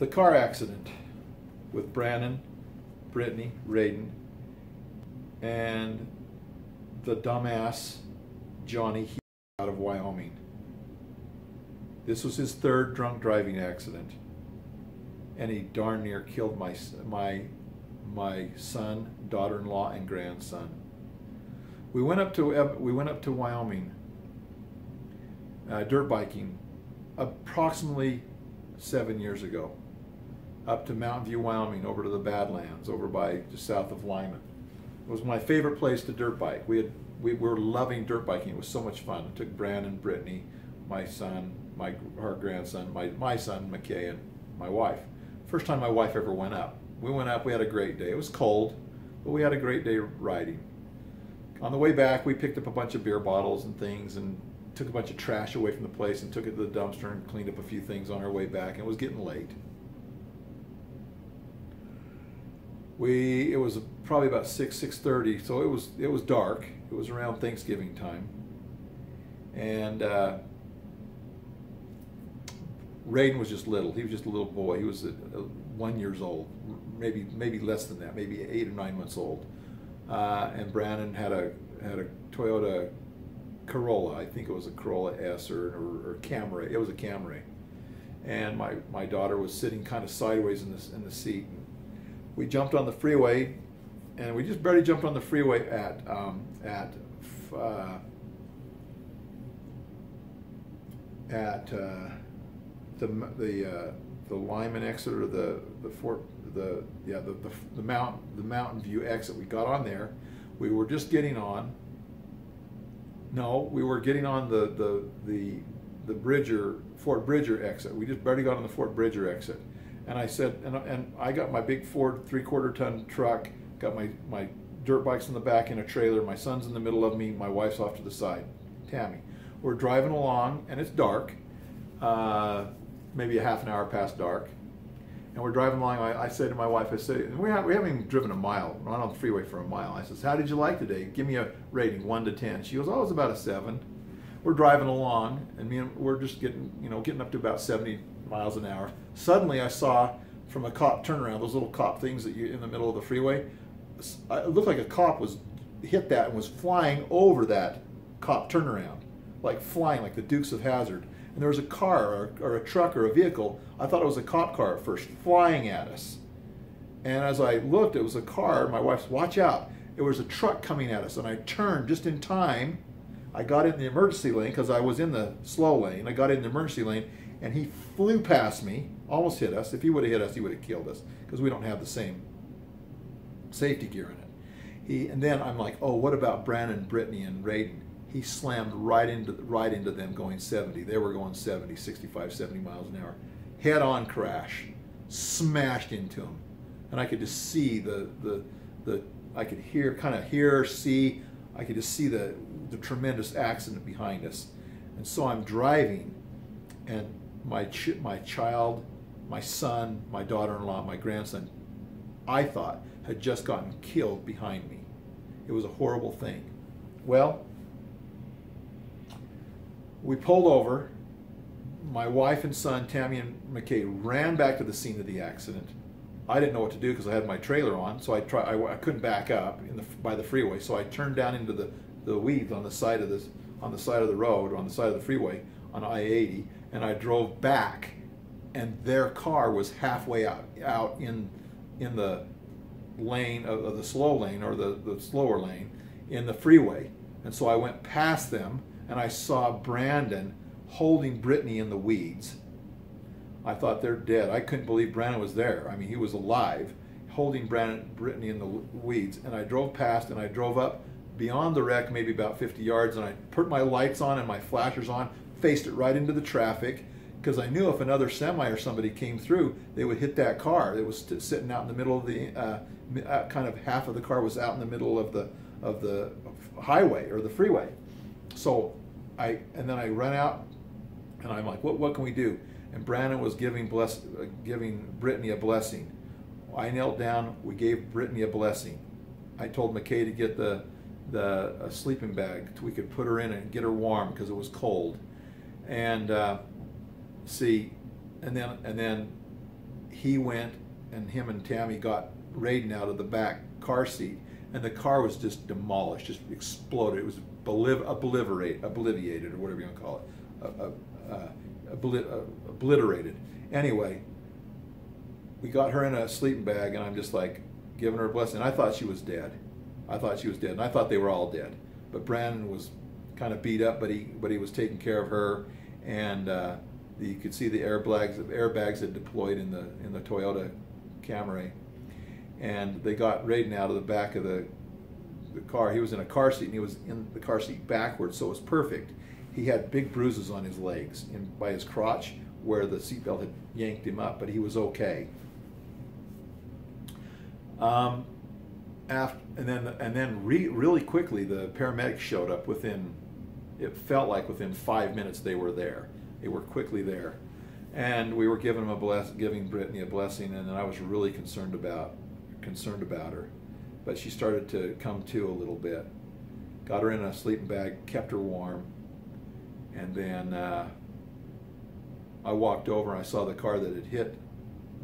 the car accident with Brandon, Brittany, Raiden, and the dumbass Johnny out of Wyoming. This was his third drunk driving accident, and he darn near killed my son, daughter-in-law, and grandson. We went up to Wyoming, dirt biking, approximately 7 years ago, up to Mountain View, Wyoming, over to the Badlands, over by just south of Lyman. It was my favorite place to dirt bike. We were loving dirt biking. It was so much fun. I took Brandon, Brittany, my son, our grandson, my son, McKay, and my wife. First time my wife ever went up. We went up, we had a great day. It was cold, but we had a great day riding. On the way back, we picked up a bunch of beer bottles and things and took a bunch of trash away from the place and took it to the dumpster and cleaned up a few things on our way back, and it was getting late. It was probably about 6:30, so it was dark. It was around Thanksgiving time. And Raiden was just little. He was just a little boy. He was 1 year old, maybe less than that, maybe 8 or 9 months old. And Brandon had a Toyota Corolla. I think it was a Corolla S or Camry. It was a Camry. And my daughter was sitting kind of sideways in the seat. And we jumped on the freeway, and we just barely jumped on the freeway at the Lyman exit, or the Mountain View exit. We got on there. We were just getting on. No, we were getting on the Fort Bridger exit. We just barely got on the Fort Bridger exit. And I said, and I got my big Ford 3/4 ton truck, got my dirt bikes in the back in a trailer. My son's in the middle of me. My wife's off to the side, Tammy. We're driving along, and it's dark. Maybe a half an hour past dark, and we're driving along. I say to my wife, I say, we haven't even driven a mile, not on the freeway for a mile. I says, how did you like today? Give me a rating, 1 to 10. She goes, oh, it was about a 7. We're driving along, and we're just getting up to about 70 miles an hour. Suddenly, I saw from a cop turnaround, those little cop things that you in the middle of the freeway. It looked like a cop was hit that and was flying over that cop turnaround, like flying, like the Dukes of Hazzard. And there was a car or a truck or a vehicle. I thought it was a cop car at first, flying at us. And as I looked, it was a car. My wife said, watch out. It was a truck coming at us. And I turned just in time. I got in the emergency lane because I was in the slow lane. I got in the emergency lane, and he flew past me, almost hit us. If he would have hit us, he would have killed us, because we don't have the same safety gear in it. And then I'm like, oh, what about Brandon, Brittany, and Raiden? He slammed right into them going 70. They were going 70, 65, 70 miles an hour. Head-on crash, smashed into him. And I could just see I could see, I could just see the tremendous accident behind us. And so I'm driving, and my child, my son, my daughter-in-law, my grandson, I thought had just gotten killed behind me. It was a horrible thing. Well, we pulled over. My wife and son, Tammy and McKay, ran back to the scene of the accident. I didn't know what to do because I had my trailer on, so I couldn't back up by the freeway. So I turned down into the weeds on the side of the road, or on the side of the freeway on I-80, and I drove back, and their car was halfway out in the lane of the slow lane, or the slower lane in the freeway. And so I went past them, and I saw Brandon holding Brittany in the weeds. I thought, they're dead. I couldn't believe Brandon was there. I mean, he was alive, holding Brittany in the weeds. And I drove past, and I drove up beyond the wreck, maybe about 50 yards, and I put my lights on and my flashers on, faced it right into the traffic, because I knew if another semi or somebody came through, they would hit that car. It was sitting out in the middle of the, kind of half of the car was out in the middle of the highway, or the freeway. So then I ran out, and I'm like, what can we do? And Brandon was giving Brittany a blessing. I knelt down. We gave Brittany a blessing. I told McKay to get a sleeping bag so we could put her in it and get her warm because it was cold. And and then he went and him and Tammy got Raiden out of the back car seat, and the car was just demolished, just exploded. It was obliterated, or whatever you want to call it, obliterated. Anyway, we got her in a sleeping bag, and I'm just like giving her a blessing. I thought she was dead. I thought she was dead, and I thought they were all dead. But Brandon was kind of beat up, but he was taking care of her, and you could see the airbags had deployed in the Toyota Camry, and they got Raiden out of the back of the car. He was in a car seat, and he was in the car seat backwards, so it was perfect. He had big bruises on his legs and by his crotch where the seatbelt had yanked him up, but he was okay. Really quickly, the paramedics showed up within, it felt like within 5 minutes they were there. They were quickly there. And we were giving Brittany a blessing, and I was really concerned about her. But she started to come to a little bit. Got her in a sleeping bag, kept her warm, and then I walked over and I saw the car that had hit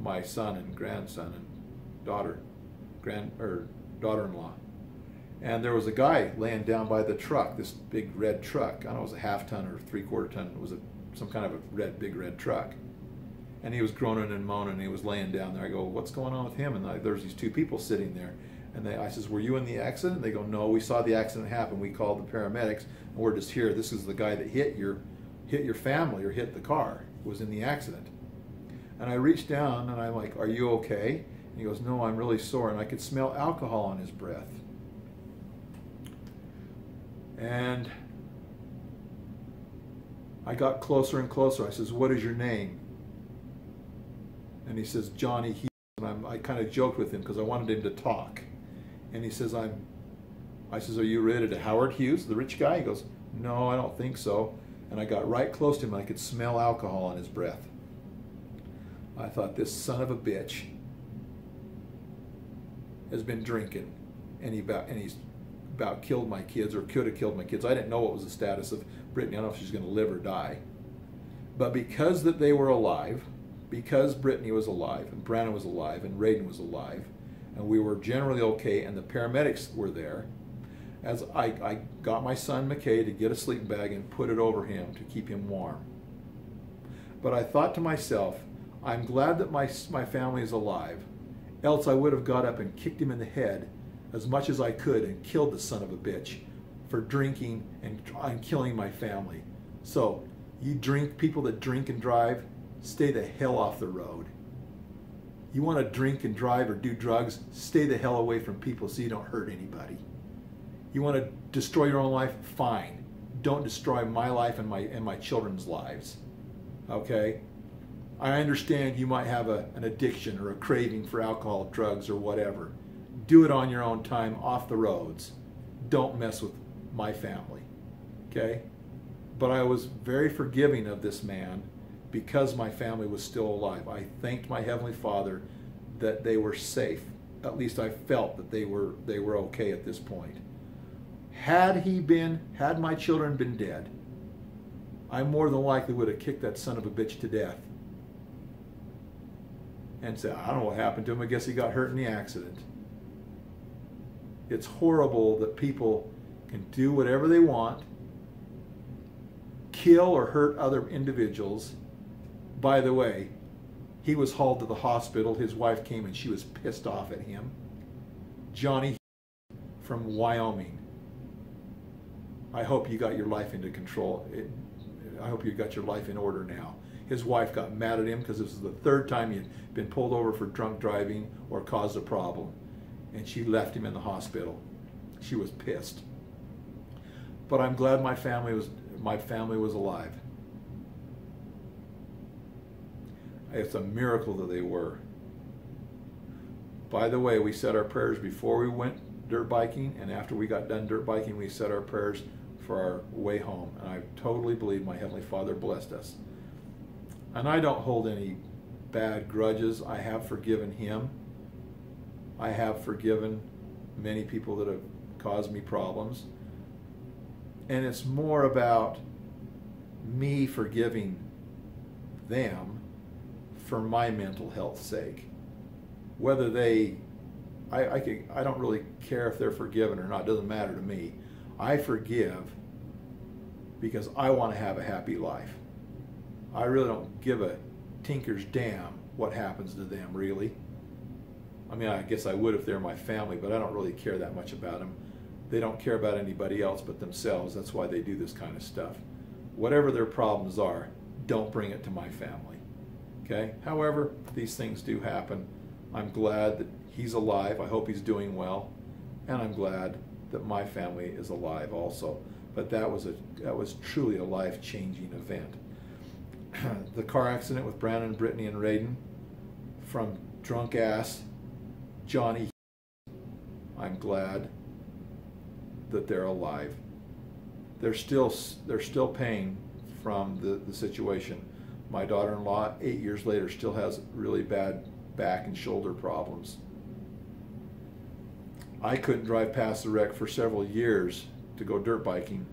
my son and grandson and daughter-in-law. And there was a guy laying down by the truck, this big red truck. I don't know if it was a half-ton or three-quarter-ton. It was some kind of a big red truck. And he was groaning and moaning, and he was laying down there. I go, what's going on with him? And there's these two people sitting there. And I says, were you in the accident? They go, no, we saw the accident happen. We called the paramedics, and we're just here. This is the guy that hit your family or hit the car, was in the accident. And I reached down, and I'm like, are you okay? And he goes, no, I'm really sore. And I could smell alcohol on his breath. And I got closer and closer. I says, what is your name? And he says, Johnny Hughes. And I kind of joked with him because I wanted him to talk. And he says, I says, are you related to Howard Hughes, the rich guy? He goes, no, I don't think so. And I got right close to him, and I could smell alcohol on his breath. I thought, this son of a bitch has been drinking, and he's about killed my kids, or could have killed my kids. I didn't know what was the status of Brittany. I don't know if she's going to live or die. But because that they were alive, because Brittany was alive, and Brandon was alive, and Raiden was alive, and we were generally okay, and the paramedics were there, as I got my son McKay to get a sleeping bag and put it over him to keep him warm. But I thought to myself, I'm glad that my family is alive, else I would have got up and kicked him in the head as much as I could and killed the son of a bitch for drinking and killing my family. So, people that drink and drive, stay the hell off the road. You want to drink and drive or do drugs, stay the hell away from people so you don't hurt anybody. You want to destroy your own life? Fine. Don't destroy my life and my children's lives. Okay? I understand you might have an addiction or a craving for alcohol, drugs, or whatever. Do it on your own time, off the roads. Don't mess with my family. Okay? But I was very forgiving of this man because my family was still alive. I thanked my Heavenly Father that they were safe. At least I felt that they were okay at this point. Had my children been dead, I more than likely would have kicked that son of a bitch to death. And said, I don't know what happened to him. I guess he got hurt in the accident. It's horrible that people can do whatever they want, kill or hurt other individuals. By the way, he was hauled to the hospital. His wife came and she was pissed off at him. Johnny from Wyoming. I hope you got your life into control. I hope you got your life in order now. His wife got mad at him because this was the third time he had been pulled over for drunk driving or caused a problem. And she left him in the hospital. She was pissed. But I'm glad my family was alive. It's a miracle that they were. By the way, we said our prayers before we went dirt biking, and after we got done dirt biking, we said our prayers for our way home. And I totally believe my Heavenly Father blessed us. And I don't hold any bad grudges. I have forgiven him. I have forgiven many people that have caused me problems. And it's more about me forgiving them for my mental health's sake. Whether I don't really care if they're forgiven or not, doesn't matter to me. I forgive because I want to have a happy life. I really don't give a tinker's damn what happens to them, really. I mean, I guess I would if they're my family, but I don't really care that much about them. They don't care about anybody else but themselves. That's why they do this kind of stuff. Whatever their problems are, don't bring it to my family. Okay? However, these things do happen. I'm glad that he's alive. I hope he's doing well. And I'm glad that my family is alive also. But that was truly a life-changing event. The car accident with Brandon, Brittany, and Raiden, from drunk ass Johnny, I'm glad that they're alive. They're still paying from the situation. My daughter-in-law, 8 years later, still has really bad back and shoulder problems. I couldn't drive past the wreck for several years to go dirt biking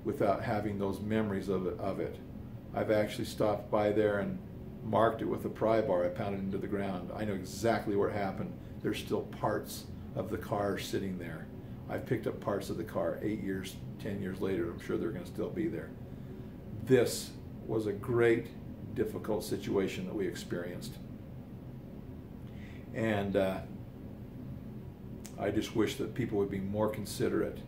without having those memories of it. I've actually stopped by there and marked it with a pry bar. I pounded into the ground. I know exactly where it happened. There's still parts of the car sitting there. I've picked up parts of the car 8 years, 10 years later. I'm sure they're going to still be there. This was a great, difficult situation that we experienced. And I just wish that people would be more considerate.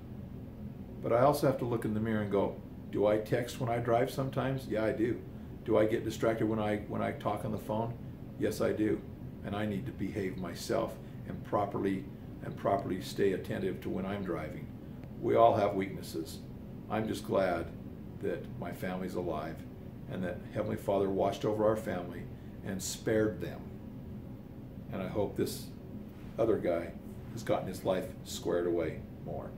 But I also have to look in the mirror and go, do I text when I drive sometimes? Yeah, I do. Do I get distracted when I talk on the phone? Yes, I do. And I need to behave myself and properly stay attentive to when I'm driving. We all have weaknesses. I'm just glad that my family's alive and that Heavenly Father watched over our family and spared them. And I hope this other guy has gotten his life squared away more.